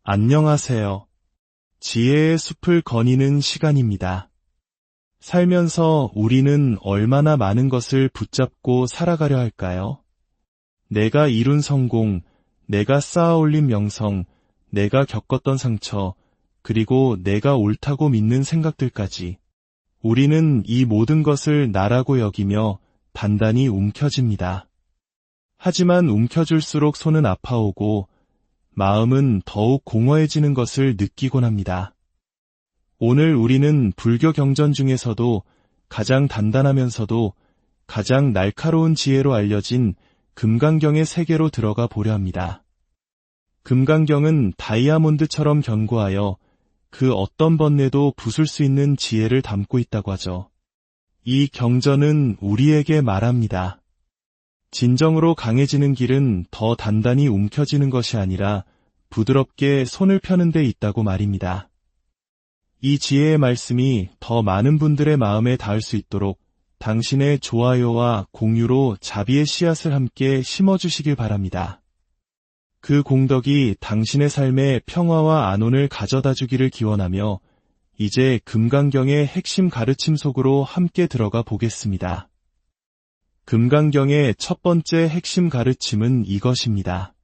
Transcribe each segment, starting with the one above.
안녕하세요. 지혜의 숲을 거니는 시간입니다. 살면서 우리는 얼마나 많은 것을 붙잡고 살아가려 할까요? 내가 이룬 성공, 내가 쌓아올린 명성, 내가 겪었던 상처, 그리고 내가 옳다고 믿는 생각들까지. 우리는 이 모든 것을 나라고 여기며 단단히 움켜쥡니다. 하지만 움켜쥘수록 손은 아파오고 마음은 더욱 공허해지는 것을 느끼곤 합니다. 오늘 우리는 불교 경전 중에서도 가장 단단하면서도 가장 날카로운 지혜로 알려진 금강경의 세계로 들어가 보려 합니다. 금강경은 다이아몬드처럼 견고하여 그 어떤 번뇌도 부술 수 있는 지혜를 담고 있다고 하죠. 이 경전은 우리에게 말합니다. 진정으로 강해지는 길은 더 단단히 움켜쥐는 것이 아니라 부드럽게 손을 펴는 데 있다고 말입니다. 이 지혜의 말씀이 더 많은 분들의 마음에 닿을 수 있도록 당신의 좋아요와 공유로 자비의 씨앗을 함께 심어주시길 바랍니다. 그 공덕이 당신의 삶에 평화와 안온을 가져다 주기를 기원하며 이제 금강경의 핵심 가르침 속으로 함께 들어가 보겠습니다. 금강경의 첫 번째 핵심 가르침은 이것입니다.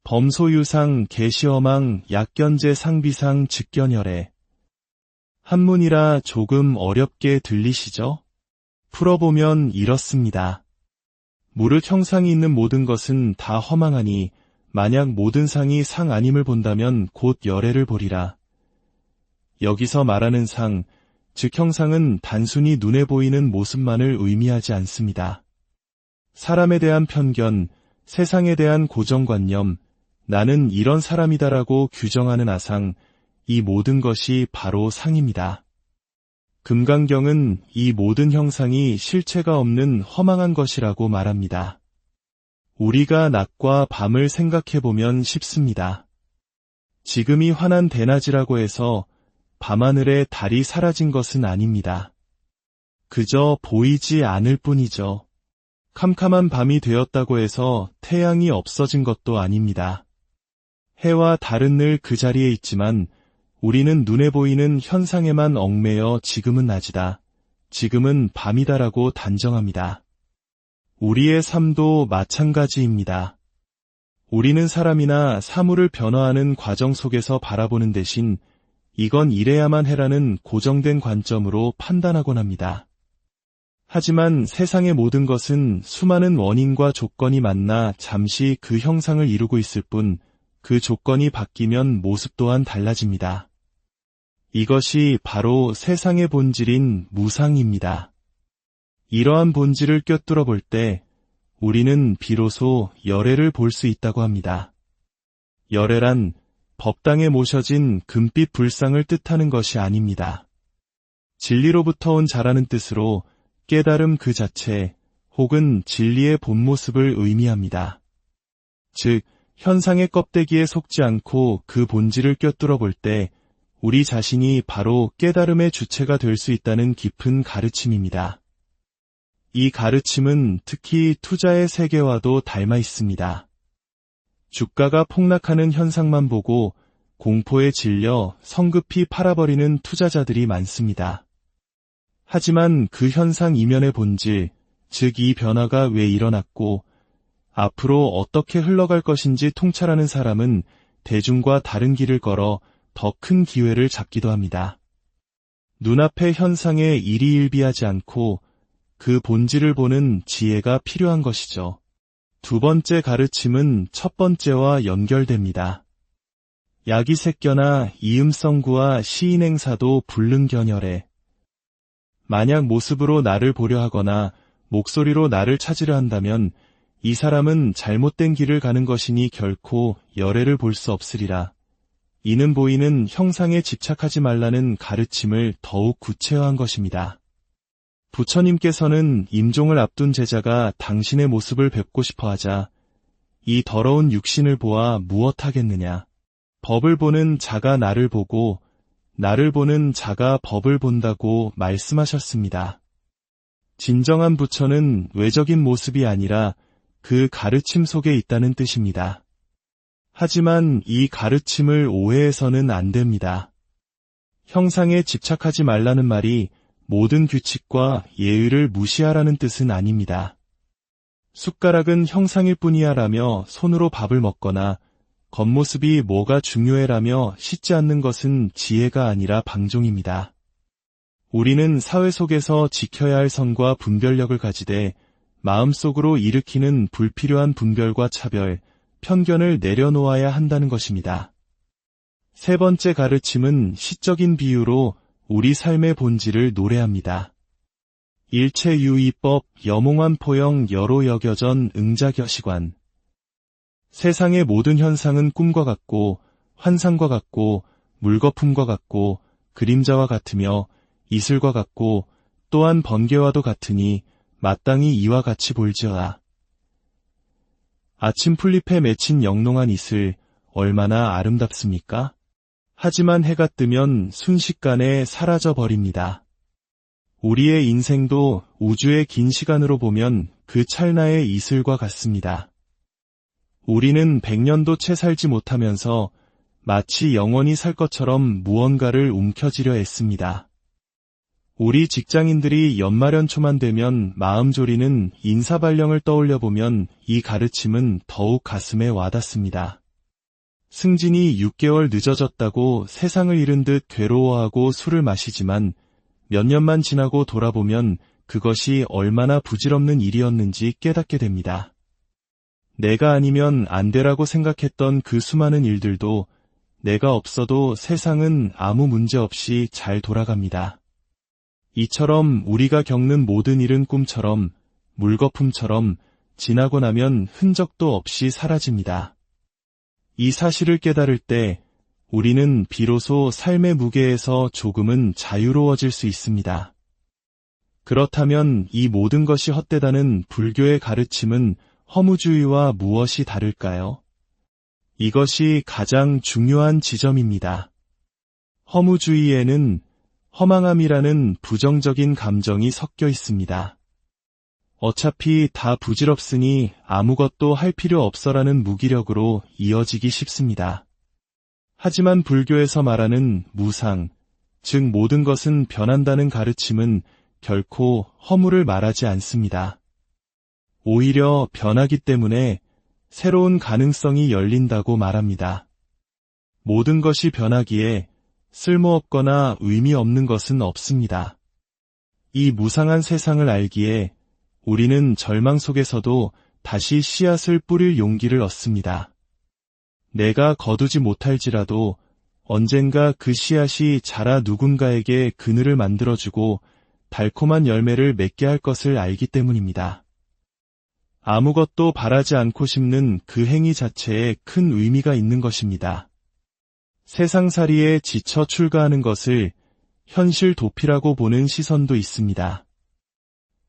범소유상 계시허망 약견제 상비상 즉견열애. 한문이라 조금 어렵게 들리시죠? 풀어보면 이렇습니다. 무릇 형상이 있는 모든 것은 다 허망하니 만약 모든 상이 상 아님을 본다면 곧 열애를 보리라. 여기서 말하는 상, 즉 형상은 단순히 눈에 보이는 모습만을 의미하지 않습니다. 사람에 대한 편견, 세상에 대한 고정관념, 나는 이런 사람이다라고 규정하는 아상, 이 모든 것이 바로 상입니다. 금강경은 이 모든 형상이 실체가 없는 허망한 것이라고 말합니다. 우리가 낮과 밤을 생각해보면 쉽습니다. 지금이 환한 대낮이라고 해서 밤하늘에 달이 사라진 것은 아닙니다. 그저 보이지 않을 뿐이죠. 캄캄한 밤이 되었다고 해서 태양이 없어진 것도 아닙니다. 해와 달은 늘 그 자리에 있지만 우리는 눈에 보이는 현상에만 얽매여 지금은 낮이다, 지금은 밤이다라고 단정합니다. 우리의 삶도 마찬가지입니다. 우리는 사람이나 사물을 변화하는 과정 속에서 바라보는 대신 이건 이래야만 해라는 고정된 관점으로 판단하곤 합니다. 하지만 세상의 모든 것은 수많은 원인과 조건이 만나 잠시 그 형상을 이루고 있을 뿐 그 조건이 바뀌면 모습 또한 달라집니다. 이것이 바로 세상의 본질인 무상입니다. 이러한 본질을 꿰뚫어 볼 때 우리는 비로소 열애를 볼 수 있다고 합니다. 열애란 법당에 모셔진 금빛 불상을 뜻하는 것이 아닙니다. 진리로부터 온 자라는 뜻으로 깨달음 그 자체 혹은 진리의 본 모습을 의미합니다. 즉, 현상의 껍데기에 속지 않고 그 본질을 꿰뚫어 볼 때 우리 자신이 바로 깨달음의 주체가 될 수 있다는 깊은 가르침입니다. 이 가르침은 특히 투자의 세계와도 닮아 있습니다. 주가가 폭락하는 현상만 보고 공포에 질려 성급히 팔아버리는 투자자들이 많습니다. 하지만 그 현상 이면의 본질, 즉 이 변화가 왜 일어났고 앞으로 어떻게 흘러갈 것인지 통찰하는 사람은 대중과 다른 길을 걸어 더 큰 기회를 잡기도 합니다. 눈앞의 현상에 일희일비하지 않고 그 본질을 보는 지혜가 필요한 것이죠. 두 번째 가르침은 첫 번째와 연결됩니다. 야기색견아 이음성구와 시인행사도 불능견열애. 만약 모습으로 나를 보려 하거나 목소리로 나를 찾으려 한다면 이 사람은 잘못된 길을 가는 것이니 결코 열애를 볼 수 없으리라. 이는 보이는 형상에 집착하지 말라는 가르침을 더욱 구체화한 것입니다. 부처님께서는 임종을 앞둔 제자가 당신의 모습을 뵙고 싶어 하자 이 더러운 육신을 보아 무엇하겠느냐. 법을 보는 자가 나를 보고 나를 보는 자가 법을 본다고 말씀하셨습니다. 진정한 부처는 외적인 모습이 아니라 그 가르침 속에 있다는 뜻입니다. 하지만 이 가르침을 오해해서는 안 됩니다. 형상에 집착하지 말라는 말이 모든 규칙과 예의를 무시하라는 뜻은 아닙니다. 숟가락은 형상일 뿐이야라며 손으로 밥을 먹거나 겉모습이 뭐가 중요해라며 씻지 않는 것은 지혜가 아니라 방종입니다. 우리는 사회 속에서 지켜야 할 선과 분별력을 가지되 마음속으로 일으키는 불필요한 분별과 차별, 편견을 내려놓아야 한다는 것입니다. 세 번째 가르침은 시적인 비유로 우리 삶의 본질을 노래합니다. 일체유의법 여몽한 포영 여로 여겨전 응자겨시관. 세상의 모든 현상은 꿈과 같고 환상과 같고 물거품과 같고 그림자와 같으며 이슬과 같고 또한 번개와도 같으니 마땅히 이와 같이 볼지어다. 아침 풀잎에 맺힌 영롱한 이슬 얼마나 아름답습니까? 하지만 해가 뜨면 순식간에 사라져 버립니다. 우리의 인생도 우주의 긴 시간으로 보면 그 찰나의 이슬과 같습니다. 우리는 100년도 채 살지 못하면서 마치 영원히 살 것처럼 무언가를 움켜쥐려 애씁니다. 우리 직장인들이 연말연초만 되면 마음 졸이는 인사발령을 떠올려보면 이 가르침은 더욱 가슴에 와닿습니다. 승진이 6개월 늦어졌다고 세상을 잃은 듯 괴로워하고 술을 마시지만 몇 년만 지나고 돌아보면 그것이 얼마나 부질없는 일이었는지 깨닫게 됩니다. 내가 아니면 안 되라고 생각했던 그 수많은 일들도 내가 없어도 세상은 아무 문제 없이 잘 돌아갑니다. 이처럼 우리가 겪는 모든 일은 꿈처럼 물거품처럼 지나고 나면 흔적도 없이 사라집니다. 이 사실을 깨달을 때 우리는 비로소 삶의 무게에서 조금은 자유로워질 수 있습니다. 그렇다면 이 모든 것이 헛되다는 불교의 가르침은 허무주의와 무엇이 다를까요? 이것이 가장 중요한 지점입니다. 허무주의에는 허망함이라는 부정적인 감정이 섞여 있습니다. 어차피 다 부질없으니 아무것도 할 필요 없어라는 무기력으로 이어지기 쉽습니다. 하지만 불교에서 말하는 무상, 즉 모든 것은 변한다는 가르침은 결코 허무를 말하지 않습니다. 오히려 변하기 때문에 새로운 가능성이 열린다고 말합니다. 모든 것이 변하기에 쓸모없거나 의미 없는 것은 없습니다. 이 무상한 세상을 알기에 우리는 절망 속에서도 다시 씨앗을 뿌릴 용기를 얻습니다. 내가 거두지 못할지라도 언젠가 그 씨앗이 자라 누군가에게 그늘을 만들어주고 달콤한 열매를 맺게 할 것을 알기 때문입니다. 아무것도 바라지 않고 심는 그 행위 자체에 큰 의미가 있는 것입니다. 세상살이에 지쳐 출가하는 것을 현실 도피라고 보는 시선도 있습니다.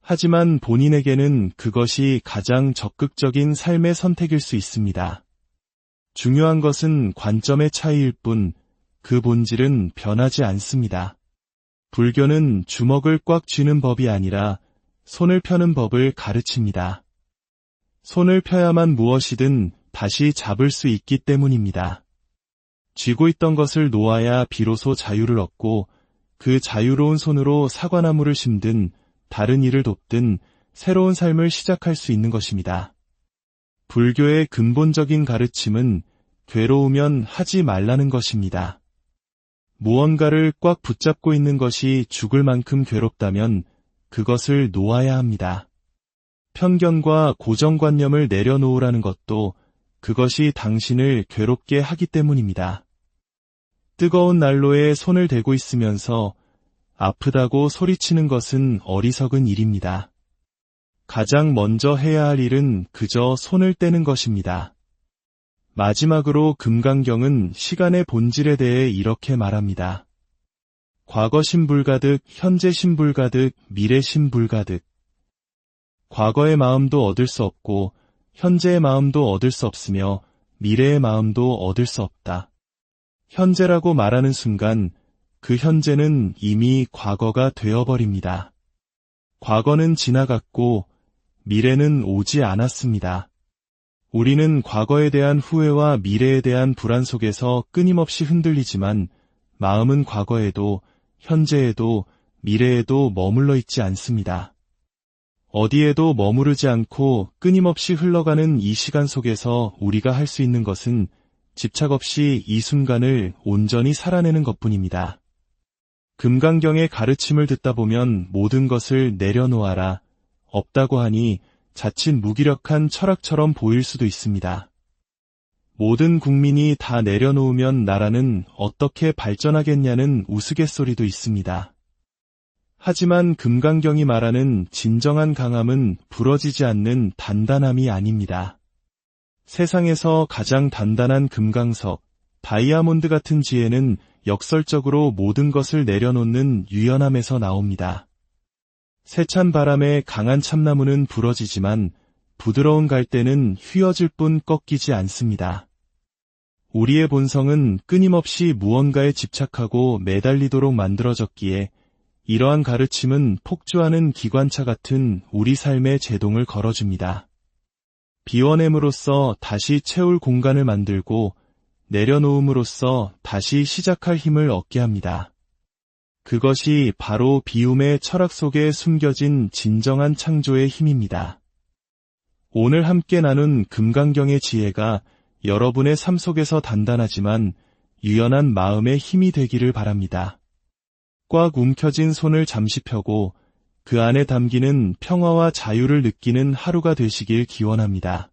하지만 본인에게는 그것이 가장 적극적인 삶의 선택일 수 있습니다. 중요한 것은 관점의 차이일 뿐 그 본질은 변하지 않습니다. 불교는 주먹을 꽉 쥐는 법이 아니라 손을 펴는 법을 가르칩니다. 손을 펴야만 무엇이든 다시 잡을 수 있기 때문입니다. 쥐고 있던 것을 놓아야 비로소 자유를 얻고 그 자유로운 손으로 사과나무를 심든 다른 일을 돕든 새로운 삶을 시작할 수 있는 것입니다. 불교의 근본적인 가르침은 괴로우면 하지 말라는 것입니다. 무언가를 꽉 붙잡고 있는 것이 죽을 만큼 괴롭다면 그것을 놓아야 합니다. 편견과 고정관념을 내려놓으라는 것도 그것이 당신을 괴롭게 하기 때문입니다. 뜨거운 난로에 손을 대고 있으면서 아프다고 소리치는 것은 어리석은 일입니다. 가장 먼저 해야 할 일은 그저 손을 떼는 것입니다. 마지막으로 금강경은 시간의 본질에 대해 이렇게 말합니다. 과거 신불가득, 현재 신불가득, 미래 신불가득. 과거의 마음도 얻을 수 없고 현재의 마음도 얻을 수 없으며 미래의 마음도 얻을 수 없다. 현재라고 말하는 순간 그 현재는 이미 과거가 되어버립니다. 과거는 지나갔고 미래는 오지 않았습니다. 우리는 과거에 대한 후회와 미래에 대한 불안 속에서 끊임없이 흔들리지만 마음은 과거에도, 현재에도, 미래에도 머물러 있지 않습니다. 어디에도 머무르지 않고 끊임없이 흘러가는 이 시간 속에서 우리가 할 수 있는 것은 집착 없이 이 순간을 온전히 살아내는 것뿐입니다. 금강경의 가르침을 듣다 보면 모든 것을 내려놓아라, 없다고 하니 자칫 무기력한 철학처럼 보일 수도 있습니다. 모든 국민이 다 내려놓으면 나라는 어떻게 발전하겠냐는 우스갯소리도 있습니다. 하지만 금강경이 말하는 진정한 강함은 부러지지 않는 단단함이 아닙니다. 세상에서 가장 단단한 금강석, 다이아몬드 같은 지혜는 역설적으로 모든 것을 내려놓는 유연함에서 나옵니다. 세찬 바람에 강한 참나무는 부러지지만 부드러운 갈대는 휘어질 뿐 꺾이지 않습니다. 우리의 본성은 끊임없이 무언가에 집착하고 매달리도록 만들어졌기에 이러한 가르침은 폭주하는 기관차 같은 우리 삶의 제동을 걸어줍니다. 비워냄으로써 다시 채울 공간을 만들고 내려놓음으로써 다시 시작할 힘을 얻게 합니다. 그것이 바로 비움의 철학 속에 숨겨진 진정한 창조의 힘입니다. 오늘 함께 나눈 금강경의 지혜가 여러분의 삶 속에서 단단하지만 유연한 마음의 힘이 되기를 바랍니다. 꽉 움켜진 손을 잠시 펴고 그 안에 담기는 평화와 자유를 느끼는 하루가 되시길 기원합니다.